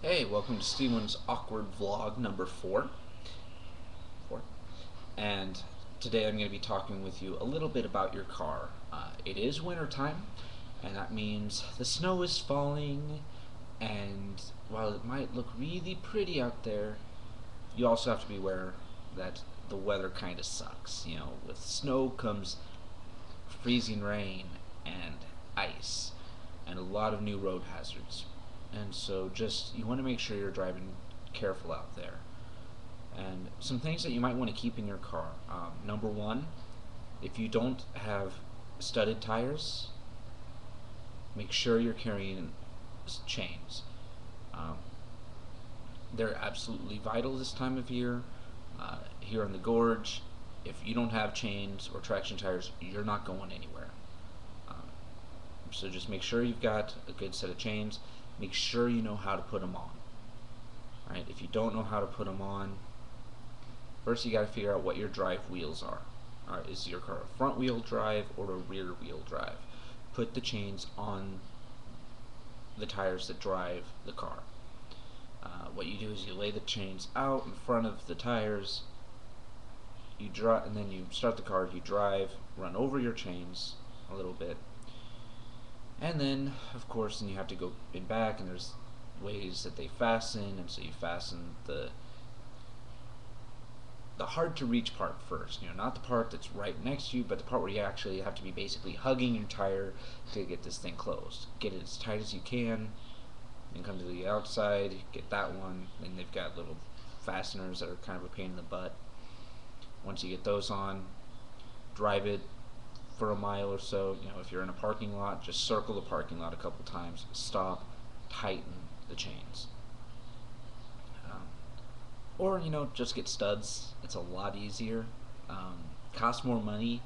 Hey, welcome to Steven's awkward vlog number four. And today I'm going to be talking with you a little bit about your car. It is winter time, and that means the snow is falling. And while it might look really pretty out there, you also have to be aware that the weather kind of sucks. You know, with snow comes freezing rain and ice, and a lot of new road hazards. And so just you want to make sure you're driving careful out there. And some things that you might want to keep in your car. Number one, if you don't have studded tires, make sure you're carrying chains. Um, they're absolutely vital this time of year. Here in the gorge, if you don't have chains or traction tires, you're not going anywhere. Um, so just make sure you've got a good set of chains. Make sure you know how to put them on. Right? If you don't know how to put them on, first you got to figure out what your drive wheels are. Is your car a front wheel drive or a rear wheel drive? Put the chains on the tires that drive the car. What you do is you lay the chains out in front of the tires. You drive, and then you start the car. You drive, run over your chains a little bit, and then, of course, then you have to go in back, and there's ways that they fasten, and so you fasten the hard to reach part first. You know, not the part that's right next to you, but the part where you actually have to be basically hugging your tire to get this thing closed. Get it as tight as you can, then come to the outside, get that one, and they've got little fasteners that are kind of a pain in the butt. Once you get those on, drive it for a mile or so. You know, if you're in a parking lot, just circle the parking lot a couple times, stop, tighten the chains. Or, you know, just get studs. It's a lot easier. Costs more money,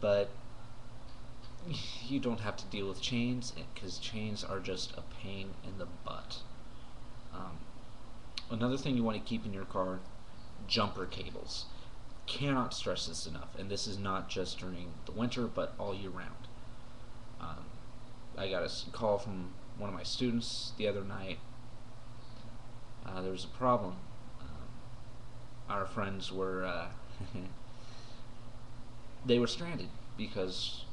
but you don't have to deal with chains because chains are just a pain in the butt. Um, Another thing you want to keep in your car, jumper cables. Cannot stress this enough, and this is not just during the winter, but all year round. Um, I got a call from one of my students the other night. There was a problem. Our friends were they were stranded because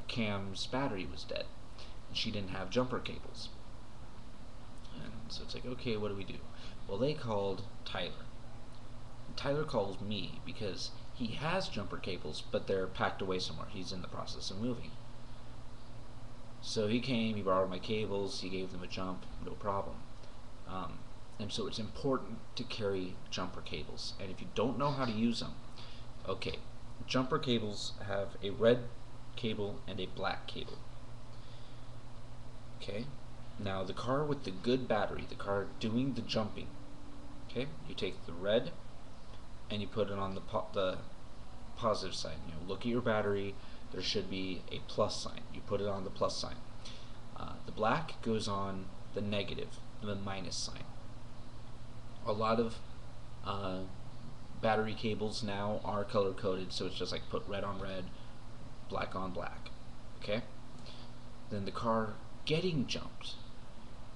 Cam's battery was dead, and she didn't have jumper cables. And so it's like, okay, what do we do? Well, they called Tyler. Tyler calls me because he has jumper cables, but they're packed away somewhere. He's in the process of moving. So he came, he borrowed my cables, he gave them a jump, no problem. And so it's important to carry jumper cables. And if you don't know how to use them, okay, jumper cables have a red cable and a black cable. Okay, now the car with the good battery, the car doing the jumping, okay, you take the red and you put it on the positive side. You know, look at your battery. There should be a plus sign. You put it on the plus sign. The black goes on the negative, the minus sign. A lot of battery cables now are color coded, so it's just like put red on red, black on black. Okay. Then the car getting jumped.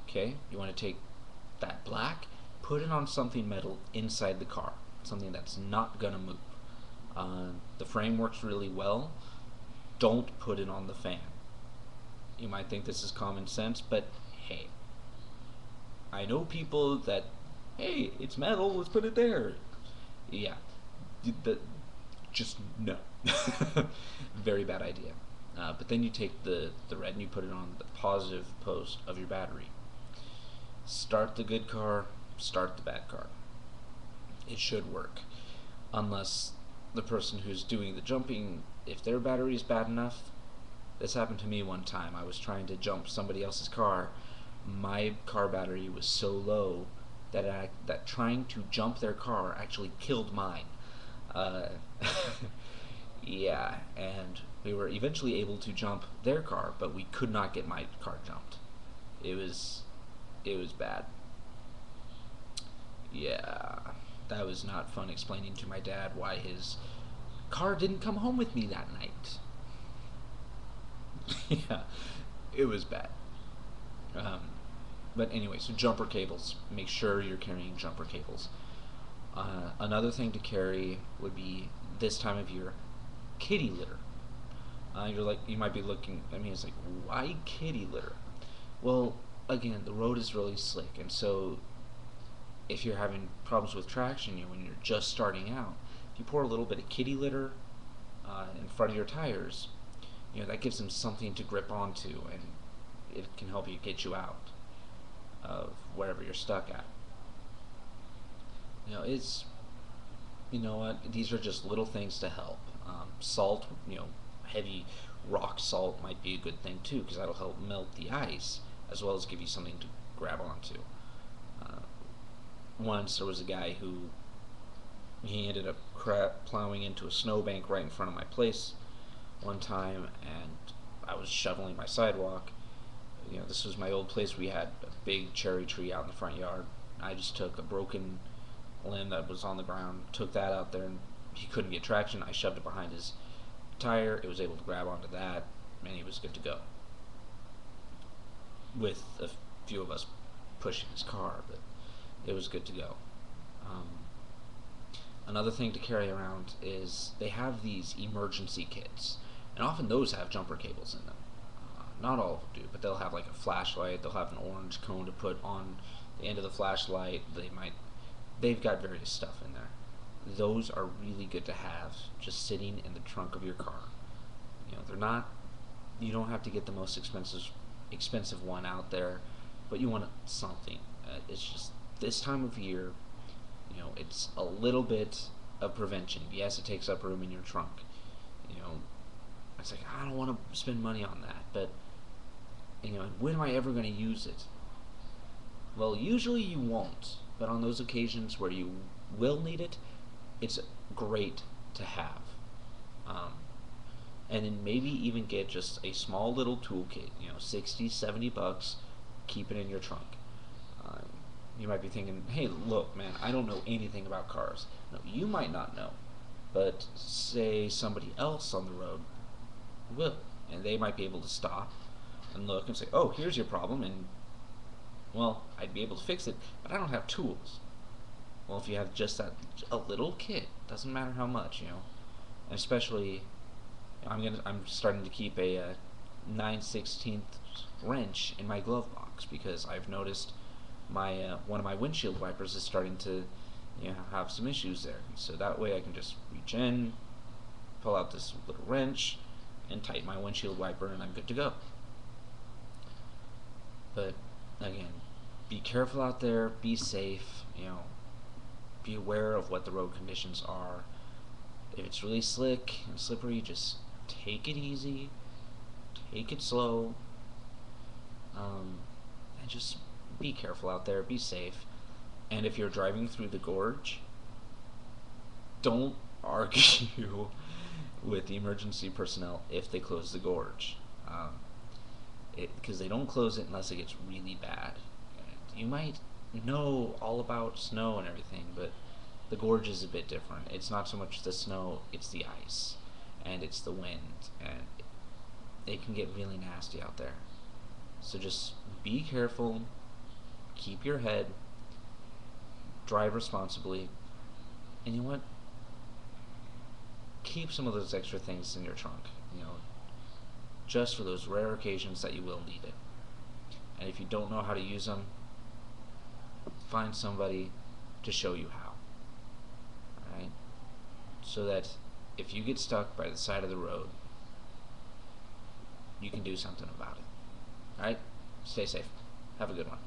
Okay. You want to take that black, put it on something metal inside the car, something that's not gonna move. The frame works really well. Don't put it on the fan. You might think this is common sense, but hey, I know people that, hey, it's metal, let's put it there. Yeah, just no. Very bad idea. But then you take the red and you put it on the positive post of your battery. Start the good car, start the bad car. It should work. Unless the person who's doing the jumping, if their battery is bad enough, this happened to me one time. I was trying to jump somebody else's car. My car battery was so low that trying to jump their car actually killed mine. Uh, yeah, and we were eventually able to jump their car, but we could not get my car jumped. It was bad. Yeah, that was not fun explaining to my dad why his car didn't come home with me that night. Yeah, it was bad. Um, But anyway, so jumper cables. Make sure you're carrying jumper cables. Another thing to carry would be, this time of year, kitty litter. You might be looking. I mean, it's like, why kitty litter? Well, again, the road is really slick, and so if you're having problems with traction, when you're just starting out, if you pour a little bit of kitty litter in front of your tires, that gives them something to grip onto, and it can help you get you out of wherever you're stuck at. It's, these are just little things to help. Salt, heavy rock salt might be a good thing too, because that'll help melt the ice as well as give you something to grab onto. Once there was a guy who he ended up plowing into a snowbank right in front of my place one time, and I was shoveling my sidewalk. This was my old place. We had a big cherry tree out in the front yard. I just took a broken limb that was on the ground, took that out there, and he couldn't get traction. I shoved it behind his tire. It was able to grab onto that, and he was good to go. With a few of us pushing his car, but it was good to go. Another thing to carry around is they have these emergency kits, and often those have jumper cables in them. Not all of them do, but they'll have like a flashlight. They'll have an orange cone to put on the end of the flashlight. They've got various stuff in there. Those are really good to have just sitting in the trunk of your car. They're not. You don't have to get the most expensive one out there, but you want something. It's just this time of year. It's a little bit of prevention. Yes, it takes up room in your trunk. It's like, I don't want to spend money on that, but when am I ever going to use it? Well, usually you won't, but on those occasions where you will need it, it's great to have. And then maybe even get just a small little toolkit, $60-$70, keep it in your trunk. You might be thinking, hey, look, man, I don't know anything about cars. No, you might not know, but say somebody else on the road will, and they might be able to stop and look and say, oh, here's your problem, and, well, I'd be able to fix it, but I don't have tools. Well, if you have just a little kit, doesn't matter how much, and especially, I'm starting to keep a 9/16 wrench in my glove box, because I've noticed one of my windshield wipers is starting to have some issues there. So that way I can just reach in, pull out this little wrench, and tighten my windshield wiper, and I'm good to go. But again, be careful out there, be safe, be aware of what the road conditions are. If it's really slick and slippery, just take it easy, take it slow, and just be careful out there, be safe. And if you're driving through the gorge, don't argue with the emergency personnel if they close the gorge, because they don't close it unless it gets really bad. You might know all about snow and everything, but the gorge is a bit different. It's not so much the snow, it's the ice, and it's the wind, and it can get really nasty out there. So just be careful, keep your head, drive responsibly, and you know what? Keep some of those extra things in your trunk, just for those rare occasions that you will need it. And if you don't know how to use them, find somebody to show you how. Alright? So that if you get stuck by the side of the road, you can do something about it. Alright? Stay safe. Have a good one.